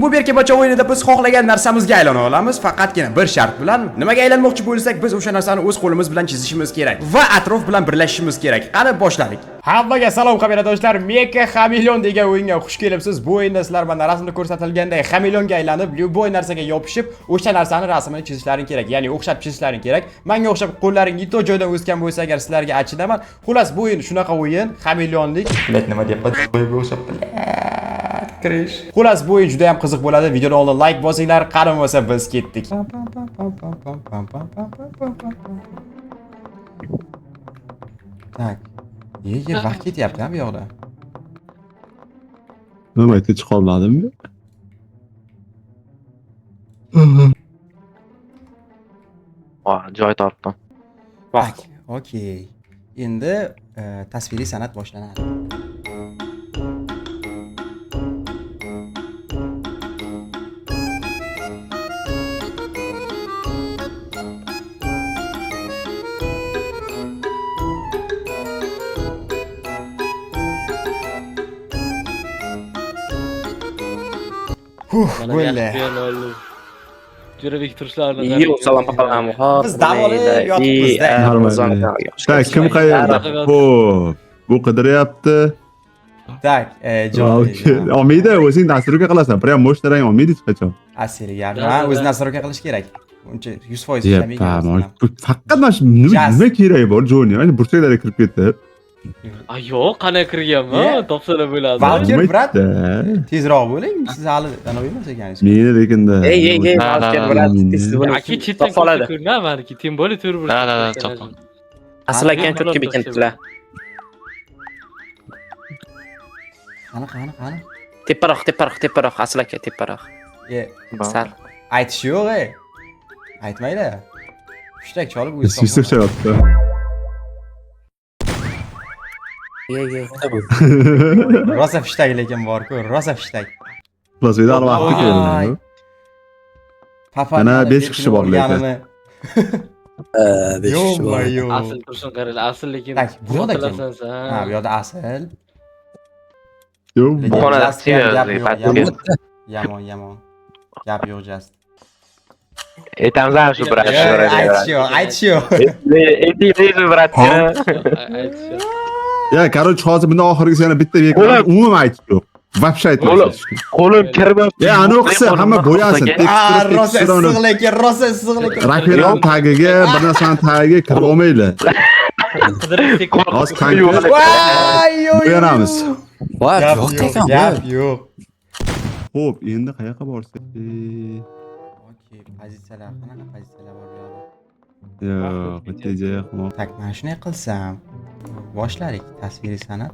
Bu berkabocha o'yinida biz xohlagan narsamizga aylana olamiz, faqatgina bir shart bilan. Nimaga aylanmoqchi bo'lsak, biz o'sha narsani o'z qo'limiz bilan chizishimiz kerak va atrof bilan birlashishimiz kerak. Qani boshladik. Hammaga salom qabiladoshlar. Meka Xameleon degan o'yinga xush kelibsiz. Bu o'yinda sizlar mana rasmda ko'rsatilganday xameleonga aylanib, любой narsaga yopishib, o'sha narsani rasmini chizishlaring kerak. Ya'ni o'xshab chizishlaring kerak. Menga o'xshab qo'llaring yito joydan o'sgan bo'lsa agar sizlarga achinaman. Xullas, bu o'yin shunaqa o'yin, xameleonlik. Bilet nima deb qo'yib o'xshab kirish. Xullas, bu o'yin juda ham qiziq bo'ladi. Videoni oldin like bosinglar, qani bo'lsa biz ketdik. Tak. Ye, vaqt ketyapti-a bu yoqda. Nima aytib chiqolmadimmi? Joy topdim. Bak, okey. Endi tasviriy san'at boshlanadi. Böyle. Jo'rabek turishlarni Iyi salom qalam. Biz dam olib yotibmiz-da. Tak, kim qayerda? Xo'p, bu qidiryapti. Tak, Jon. Olmaydi, o'zing dasturga qilasan. Prям moshtarang olmaydi hech qachon. Asliga, ha, o'z nasroga qilish kerak. Uncha 100% ishlamaygan. Faqat mana shu nima kerak bor Joni? Mana bursaklarga kirib ketdi. Ay yo'q, qana kirganman, topsalar bo'ladi. Valker, brat. Tezroq bo'ling, siz hali anavi emas ekaningiz. Meni lekinda. Ey, Valker, brat, tezroq. Aka chetdan ko'rna, meniki tем более tur bir. Da, topdim. Asl ekan cho'tga bekantdilar. Qani. Teparoq, asl aka, teparoq. Sal. Aytish yo'q, ey. Aytmaylar. Hushtak cholib o'zi. Sisib chayapti. Ye. Rosa hushtak lekin bor-ku, rosa hushtak. Plasveda vaqti keldi. Mana 5 kishi bor lekin. 5 kishi bor. Asl tursin qarang, asl lekin. Bu yoqda kim? Ha, bu yoqda asl. Yo'q, Bu xonada seriozli. Yomon. Gap yo'q just. Aytamiz ham shu brat. Aytish yo'q. Aytaylik brat. Ya, короче, hozir bundan oxirgisi yana bitta bekor. Umuman aytib yo'q. Вообще aytmaysiz. Qo'lim kirmayapti. Ya, ani o'qisa hamma bo'yasin. Rosa issiq lekin. Rakveran tagiga, bir narsani tagiga kirib olmaylar. Hozir konkret bo'yanamiz. Voy, yo'q ekan. Gap yo'q. Xo'p, endi qayoqqa borsak? Okey, pozitsiyalar, qanaqa pozitsiyalar bor bu yoqda? Yo'q, bitta joy yo'q. Tak, mana shunday qilsam. Boshladik tasviriy san'at.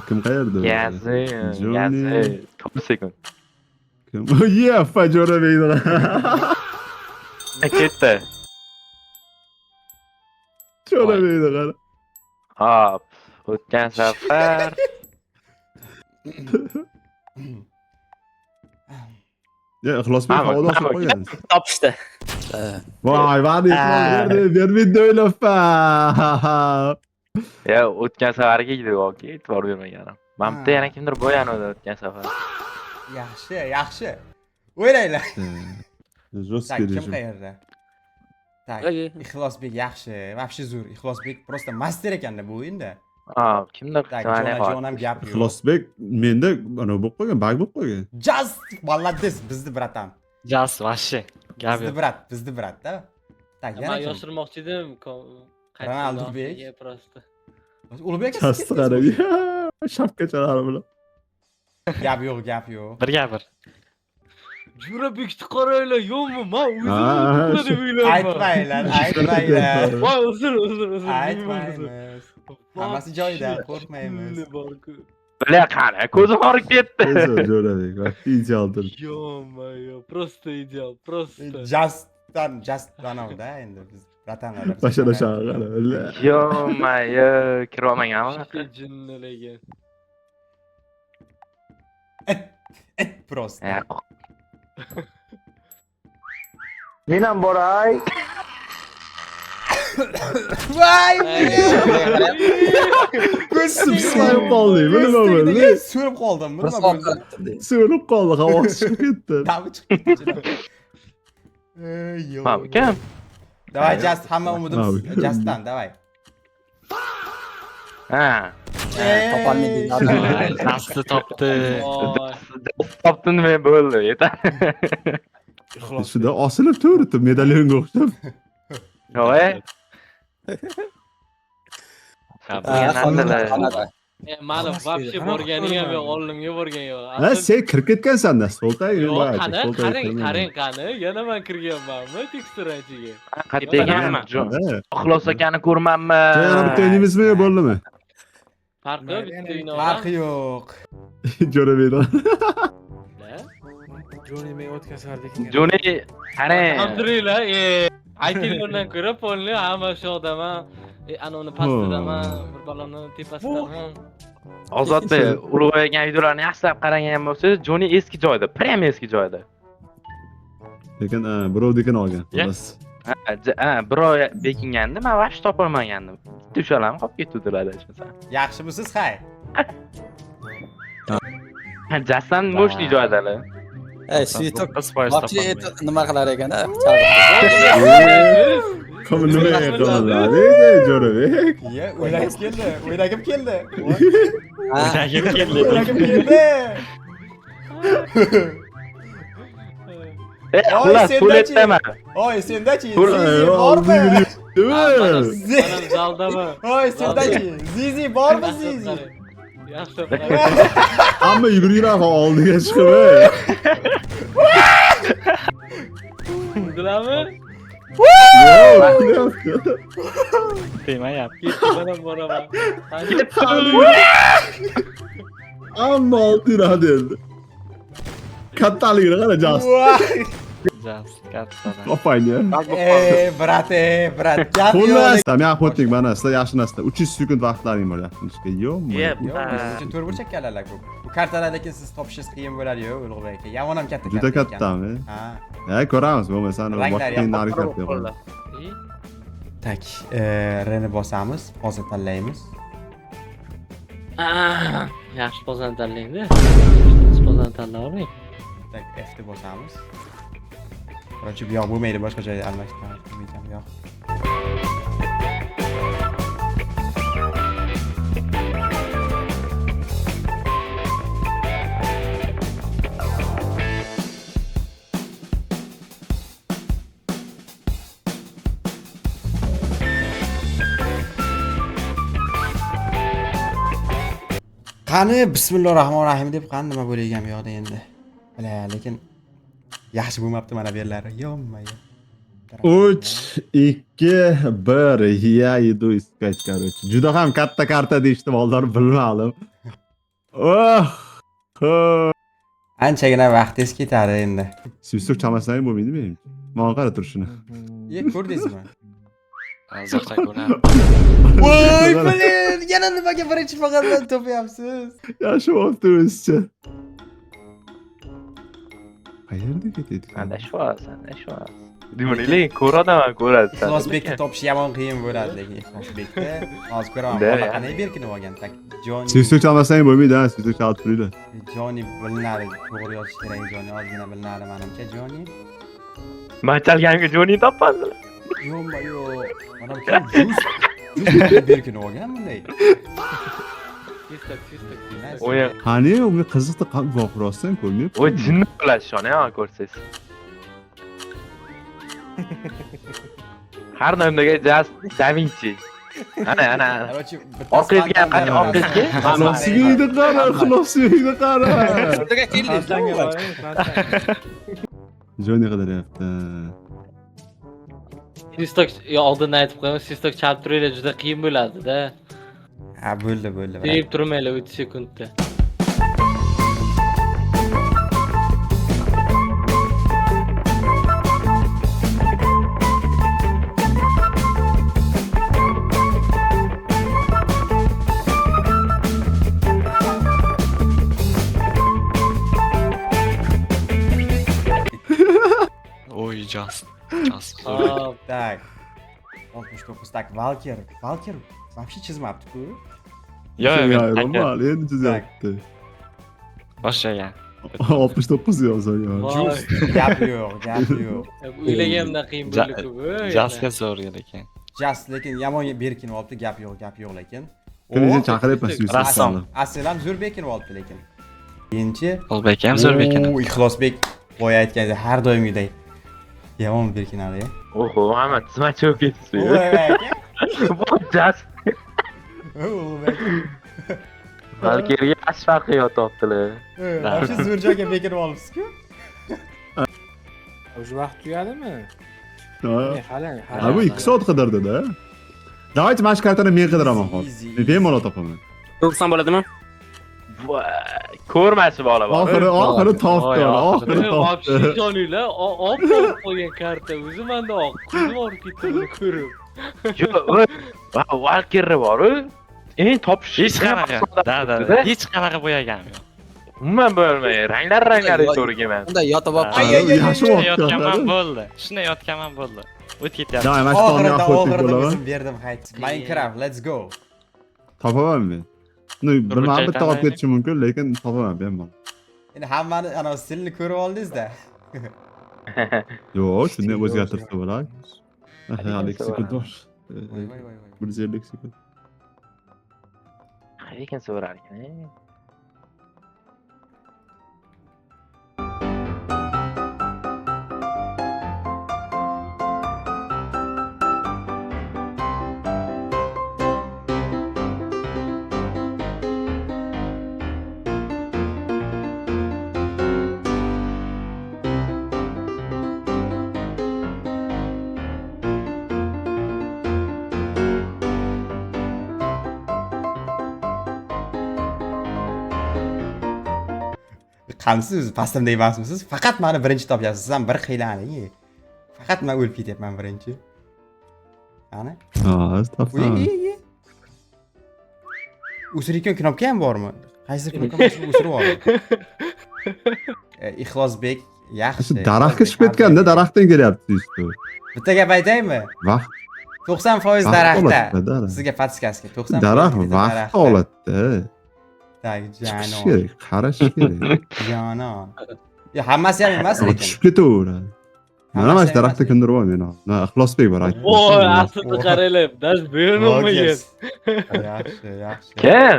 Kim qayerda? Yazi. To'g'ri sekund. Kim? Yeppa Jo'rabekda. Ketdi. Jo'rabekda qara. Hop, o'tgan safar. Ya, ixlosbek havoda olib qo'ygan. Topishdi. Voy, va'da bermaydi o'ylabpa. Ya, o'tgan safarga yo'q, e'tibor bermaganim. Men bitta yana kimdir bo'yanadi o'tgan safar. Yaxshi. O'ylanglar. Жёсткий Kim rejim. qayerda? Tak, Ixlosbek yaxshi. Вообще zo'r. Ixlosbek просто master ekanda bu o'yinda. Kimdir Jon ham gap yo'q. Ixlosbek menda ana bo'lib qolgan, bug bo'lib qolgan. Just молодец, bizni bratam. Jas, вообще. Gap yo'q. Bizni brat-da. Tak, Men yana yoshirmoqchi edim. Ronaldobek. Просто. Ulug'bek Chasti qarab. Shapkachalari bilan. Gap yo'q. Bir gapir. Jo'rabekni qaranglar, yo'qmi? Men o'zim deb o'ylayman. Aytmaylar. Voy, uzr. Aytmaymiz. Hammasi joyida, qo'rqmaymiz. Bile qara, ko'zi horib ketdi. Jo'rabek, vaqti idealdir. Yo-moyo, просто ideal, просто. Just anavda endi biz bratanlar. Bashara shag'al. Yo-moyo, kirib olmaganmi? Jinnilagan. Просто. Men ham boray. Voy! Sipsayib qoldi, nima bo'ldi? So'rib qoldim, Bir nima soat bo'ldi? qilibdi. So'rib qoldi, havosi chiqib ketdi. Davi chiqib ketdi. Ey, Mam ukam. Давай, just hamma umidimiz Abi. Justdan, давай. Ha. Topolmaydi. Dasti topdi. Topdim men bo'ldi, yetar. Shunda osilib turibdi, medalyonga o'xshab. Yo'q. Mani вообще borganing ham yo'q, oldimga borgan yo'q. Ha, sen kirib ketgansan-da, stoltay. Yo'q, qarang, yana men kirganmanmi teksturachiga. Qat'iyan Ixlos akani ko'rmanmi? Yana bitta o'ynaymizmi yo bo'ldimi? Farqi yo'q, bitta o'yna Farqi yo'q. Ko'ramaydi. Joni men o'tkazardik. Joni, qani. Alhamdulillah, aytilgandan ko'ra polni hamma shu odamman. Anoni pastidaman, bir balonni tepasidaman. Ozodbek, ulug'aygan videolarni yaxshilab qaragan bo'lsangiz, Joni eski joyda, prem eski joyda. Lekin birovnikini olgan. Xolos. Ha, birov bekinganda, men vash topolmagandim. Bitta ushalam qolib ketuvdilar adashmasam. Yaxshimisiz, hay? Jasdan mo'shli joydalar. Svitok Spice вообще nima qilar ekan-a? Kom nima qiladi? Jo'rabek. Ye, o'ylagim keldi. O'ylagim keldi. Xullas, to'letdaman. Oy, sendachi? Bormi? Mana zaldaman. Oy, sendachi? Zizi bormi, Zizi? Yaxshi. Hamma yugurgan oldiga chiqib. Bilami? Yo'q. Demayapti. Ketib boraman. Hamma oldiradi endi. Kattaligini qara, Just. Opangga. Brat, gap Xullas, men xo'ting mana sizlar yaxshilasizlar. 300 sekund vaqtlaring bor yaqinishga. Yo'qmi? Yep. Yo'q, to'rt burchak kalalar ko'p. Bu kartalar lekin siz topishingiz qiyin bo'ladi-yu, Ulug'bek aka. Yomon ham katta. Juda kattami? Ha. Ko'ramiz, bo'lmasa Ranglar vaqtni yoqib harakat qilamiz. Tak, R'ni bosamiz, hozir tanlaymiz. Yaxshi pozani tanlaydi. Yaxshi pozani tanlayolmay. Tak, F'ni bosamiz. Короче, bu yoq bo'lmaydi, boshqa joyda almashtiramiz. Bu yoq. Qani, bismillahirrohmanirrohim deb qani nima bo'laygan bu yoqda endi. Bila, lekin yaxshi bo'lmabdi mana bu yerlari. Yo'q. 3 2 1 я иду искать, короче. Juda ham katta karta deyishdi, oldin bilmadim. Anchagina vaqtingiz ketadi endi. Suyuq chamasang bo'lmaydimi menimcha? Mana qara turishini. Ko'rdingizmi? Hozircha ko'ramiz. Voy, blin, yana nimaga birinchi faqatdan topyapsiz? Yaxshi bo'libdi o'zicha. Qayerda ketaydik? Adashvas. Dimonili ko'radaman, ko'radi. Ixlosbekni topish yomon qiyin bo'ladi, lekin Ixlosbekni hozir ko'raman. Bola qanday berkini olgan? Tak, Joni. Suyuq chamasang bo'lmaydi, suyuq chalib turinglar. Joni bilinadi, to'g'ri yozish kerak. Joni ozgina bilinadi menimcha, Joni. Men chalganiga Joni topmadilar. Yo'q. Mana bu berkini olgan bunday. O'yin. Qani, unga qiziqdi, qani voqirosdan ko'rmayapti. Voy, jinni bo'ladi shuni, ha, ko'rsangiz. Har doimdagi Just Da Vinci. Ana. Короче, Orqasiga qani, orqasiga. Xulosiyni qara, xulosiyni qara. Sirtaga keldingiz. Joni qidiryapti. Sistok, oldindan aytib qo'yaman, sistok chalib turinglar, juda qiyin bo'ladi-da. Ha, bo'ldi. Deyib turmaylar 3 sekundda. Just. Hop. Tak. 69 tak Valkyr. Valkyr вообще chizmabdi-ku. Yo'q, Ya men normal endi chizyapti. boshlagan. 69 yozgan. Voy. Gap yo'q, gap yo'q. Uylaganimdan qiyin bo'ldi-ku bu. Justga zo'r ekan. Just lekin yomon berkinib olibdi, gap yo'q lekin. Kimni chaqiryapman Yusuf Rassom. Salim. Aslan zo'r berkinib olibdi lekin. Keyinchi Ulbek ham zo'r bekin. Ixlosbek boya aytgandek har doimgidek yomon berkinadi. Oho, Muhammad, xizmatchi bo'lib ketibsiz. Just Valkyriya asfaltga yotyaptilar. Shu zo'r joyga berkinib olibsiz-ku. Уже vaqt tugadimi? Ha. Halang, Ha bu 2 soat qidirdi-da. Davaychi mana shu kartani men qidiraman hozir. Men bemalol topaman. To'qson bo'ladimi? Ko'rmasi bola bor. Oxiri topdi, oxiri Вообще topdi. joninglar olib qo'ygan karta o'zi menda oq ko'zim og'rib ketdi buni ko'rib. Yo'q, Valkyrie bor-ku. Eng topish Hech qanaqa. Da. Hech qanaqa bo'yaganim yo'q. Umuman bo'lmaydi. Ranglar to'g'ri emas. Unda yotib olib Ay, ay, ay, Yaxshi Shunday vaqt yotganman yo'q. bo'ldi. Shunday yotganman bo'ldi. O'tib ketyapti. Da, mana shu tomga Oxirida aql bo'laman. o'zim berdim hayt. Minecraft, let's go. Topaman men. No, bir Turmush mana bitta olib aytmaylik. ketishi mumkin, lekin topaman bemalol. Endi hammani ana stilni ko'rib oldingiz-da. Yo'q, shunday o'zgartirsa bo'ladi. Alex sekund bor. Voy voy voy. 150 sekund. Lekin so'rar ekan. Qamsiz, pastimda emasmisiz? Faqat meni birinchi topyapsiz. Sizdan bir qiylani. Faqat men o'lib ketyapman birinchi. Qani? Ha, Uy, topaman. O'sirayotgan knopka ham bormi? Qaysi knopka o'sirib oldi? Ixlosbek yaxshi. Daraxtga chiqib ketganda daraxtdan kelyapti işte. Bitta gap aytaymi? Vaqt 90% vaqt daraxtda. oladida, daraxt. Sizga podskazka 90% Daraxt bitta vaqt daraxtda. oladida. Tak, Chiqish janon. kerak, qarash kerak. Janon. Yo, hammasi ham emas lekin. Tushib ketaveradi. Mana mana shu daraxtda kindirib olmayman. Na, Ixlosbek bor aytdi. Voy, aslida qaranglar, daz berilmagan. Yaxshi, yaxshi. Kim?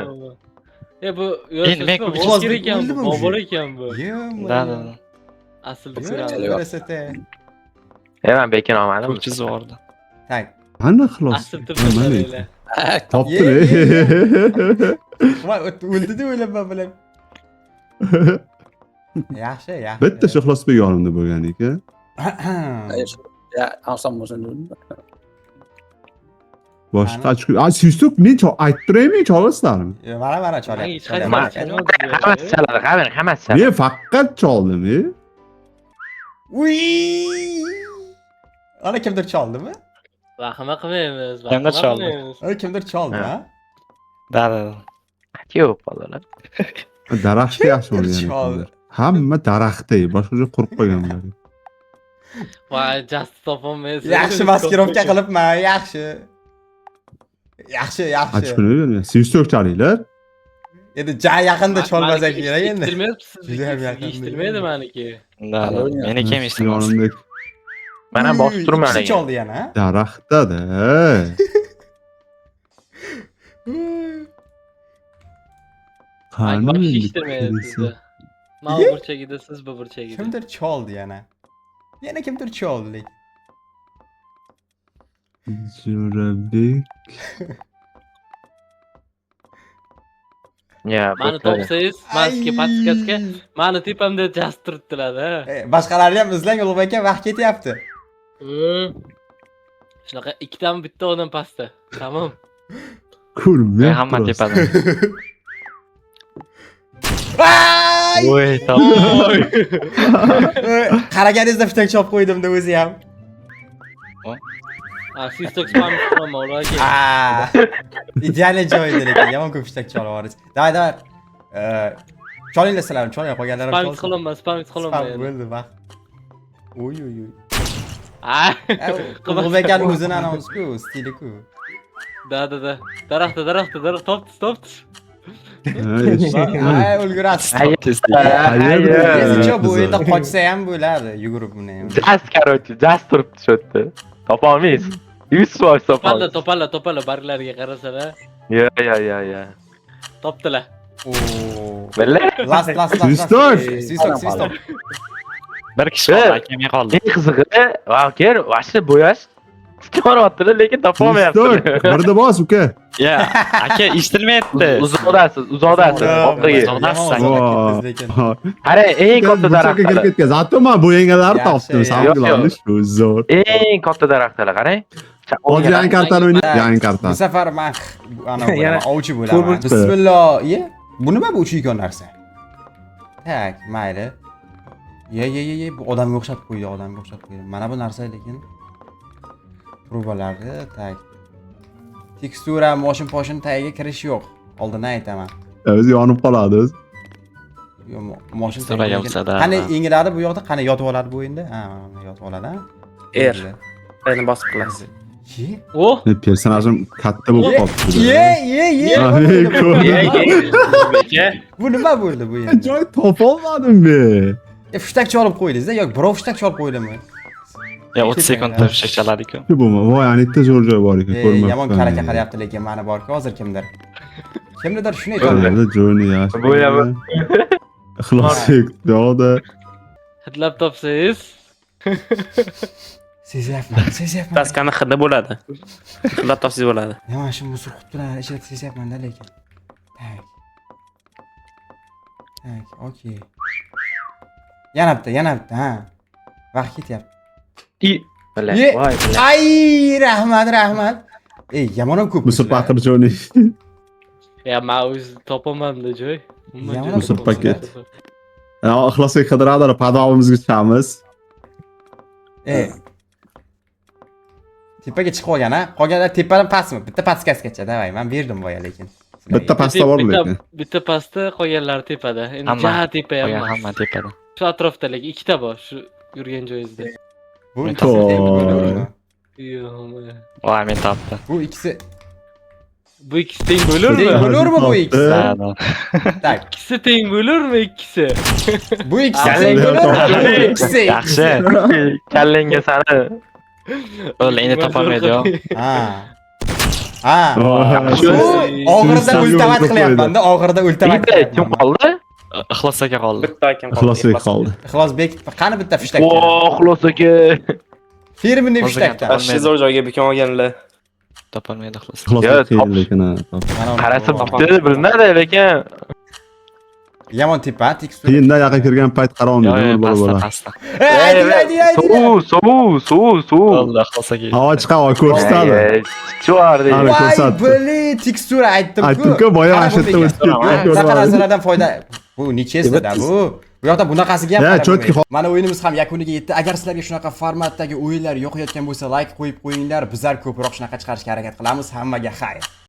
Bu Endi men yo'q, ko'p- kerak ekan bu, o'ldimi bobor o'zi? ekan bu. Da. Aslida Men bekin olmadim. Ko'chi zo'rdi. Tak. Mana Ixlos. Aslida Mana qaranglar. topdi. Ye, Voy, o'ldida o'ylayapman bilan. Yaxshi, yaxshi. Bitta shu Ixlosbek yonimda bo'lgan ekan. Ya, oson bo'lsin. Boshqa ochko. Sizdek men ayttiraymi cholasizlarmi? Mana Menga hech cholyapti. qanday Hammasi chaladi, hammasi. Men faqat choldim. Uy! Ana kimdir choldimi? Vahima qilmaymiz. Kimdir choldi? Ana kimdir choldi, ha? Da. Yo'q, bolalar. Daraxtda yaxshi Kimdir bo'lgan choldi? ekan. Hamma daraxtda, boshqa joy qurib qo'yganlar. Voy, just topolmaysiz. Yaxshi maskirovka qilibman, yaxshi. Yaxshi. Ochkuni bermayman. Sizdek chalinglar. Endi yaqinda cholmasak kerak endi. Eshittirmayapsiz Juda ham yaqin. eshittirmaydi meniki. Da. Meniki ham eshitmayapsiz. Yonimda Mana bosib turman Ikkisi ekan. choldi yana. daraxtda-da. Qani Voy, endi eshittirmaydi birisi? sizni. Men bu burchagida, siz bu burchagida. Kimdir choldi yana. Yana kimdir choldi. Jo'rabek. Ya, Mani topsangiz, maske patskasga, mani tepamda just turibdilar-da. Boshqalarni ham izlang, Ulug'bek aka vaqt ketyapti. Shunaqa ikkitami bitta odam pastda. Tamam. Ko'rmay. Men hamma tepada. Ay! Voy, top. Qaraganingizda fitak chop qo'ydimda o'zi ham. Siz spam qilma, ularga. Ideal joyda lekin yomon ko'p fitak cholib yuborasiz. Davay. Cholinglar sizlar, choling qolganlar ham Spam cholsin. qilinma. Spam bo'ldi vaqt. Uy. Ay. Ulug'bekani o'zini anonsiku, stiliku. Da. Daraxt, top. Ay, ulgurasiz. Eskicha bo'yida qochsa ham bo'ladi, yugurib buni ham. Just короче, just turibdi shu yerda. Topolmaysiz. 100% topolmaysiz. Topala barglariga qarasalar. Ya. Topdilar. Oo. Bella? Last. Svistok. Svistok. Bir kishi qoldi, akamga qoldi. Eng qizig'i, vaker, vashni bo'yash ko'ryaptilar, lekin topolmayaptilar. Birda bos uka. Ya, aka eshitilmayapti. Uzoqdasiz. Orqaga. Qara, eng katta Burchakka kirib daraxtlar. ketgan. Zato men bu yengalar Yaxshi, topdim. yo'q, Samgilani shu zo'r. Eng katta daraxtlar, qarang. Hozir yangi kartani o'ynaymiz. Yangi karta. Bu safar men ana Yana ovchi ko'r bo'laman. bo'libdi. Bismillah. Ye. Bu nima bu uchiygan narsa? Tak, mayli. Ye, bu odamga o'xshatib qo'ydi, Mana bu narsa lekin probalarni tak. Tekstura, motion tagiga kirish yo'q. Oldindan aytaman. O'zi yonib qoladi. Yo, motion So'ra yopsa-da. Qani engiladi bu yoqda, qani yotib oladi bu endi? Ha, yotib oladi, ha. Beni bosib qilasiz. Ye. Oh. Personajim katta bo'lib qolibdi. Ye. Bu nima bo'ldi bu endi? Joy topolmadim men. Fushtakcha olib qo'ydingiz-da yoki birov fushtakcha olib qo'ydimi? Ya 30 sekundda o'sha chaladi-ku. Shu bo'lma. Voy, anita zo'r joy bor ekan. Ko'rmabman. Yomon qaraka qarayapti lekin mana borku hozir kimdir. Kimnidir shuni aytadi. Joyda joyni yaxshi. Bu ham- Ixlos yo'qda. Hidlab topsangiz. Sezyapman. Daskani hidi bo'ladi. Hidlab topsangiz bo'ladi. Nima shu musul quttilar ichida sezyapman-da lekin. Tak, okey. Yana bitta, ha. Vaqt ketyapti. Bella, Ye. voy, bella. Ay, rahmat. Ey, yomon ham ko'p. Musul paqir joyni. Ya men o'zi topaman-da joy. Yomon Musul paket. Ixlosga qidiradilar, padog'imizga chiqamiz. Ey. Tepaga chiqib olgan, ha? Qolganlar tepadan pastmi? Bitta pastgacha, davay, men berdim boya lekin. Bitta pasta bor lekin. Bitta pastda, qolganlari tepada. Endi Hamma. ja tepa Qo'ygan ham. hamma tepada. Shu atrofda lekin ikkita bor, shu yurgan joyingizda. Bu Men ikkisi to'g'ri. teng bo'ladimi? Yo'q. Voy, men topdim. Bu ikkisi Bu ikkisi teng bo'larmi? teng bo'larmi bu ikkisi? Da. Tak. Ikkisi teng bo'larmi ikkisi? Bu ikkisi Yaxshi, teng bo'larmi? Bu yaxshi. ikkisi. Yaxshi. Kallangga sani. O'l, endi topolmaydi-yo. Ha. Yaxshi. Oxirida ultimat qilyapman-da, oxirida ultimat Kim qoldi? Ixlos aka qoldi. Bitta akam Ixlosga qoldi. Ixlosbek, qani bitta fushtak? Xulos aka. Firmini Hozir fushtakdan. ham Ashli zo'r joyga bekon olganlar. Topolmaydi ixlos. Ixlosga Yo, qiyin top. lekin ha. Qarasa bitta bilinadi lekin. Yomon tipa, tekstura. Qiyinda yaqin kirgan payt Yo, qarovni bola. pasta. Ayting. Suv. Bo'ldi, ixlos aka. Havo chiqadi, ko'rsatadi. Chuardi. Ana, Voy, ko'rsatdi. bili tekstura aytdim-ku. Aytdim-ku, boya mana shu yerda o'tib ketgan. Bunaqa narsalardan foyda. Bu nechesida bu? Bu yoqda bunaqasiga ham Ya, qarab cho'tki bo'lmaydi. Mana o'yinimiz ham yakuniga yetdi. Agar sizlarga shunaqa formatdagi o'yinlar yoqayotgan bo'lsa, like qo'yib qo'yinglar. Bizlar ko'proq shunaqa chiqarishga harakat qilamiz. Hammaga xayr.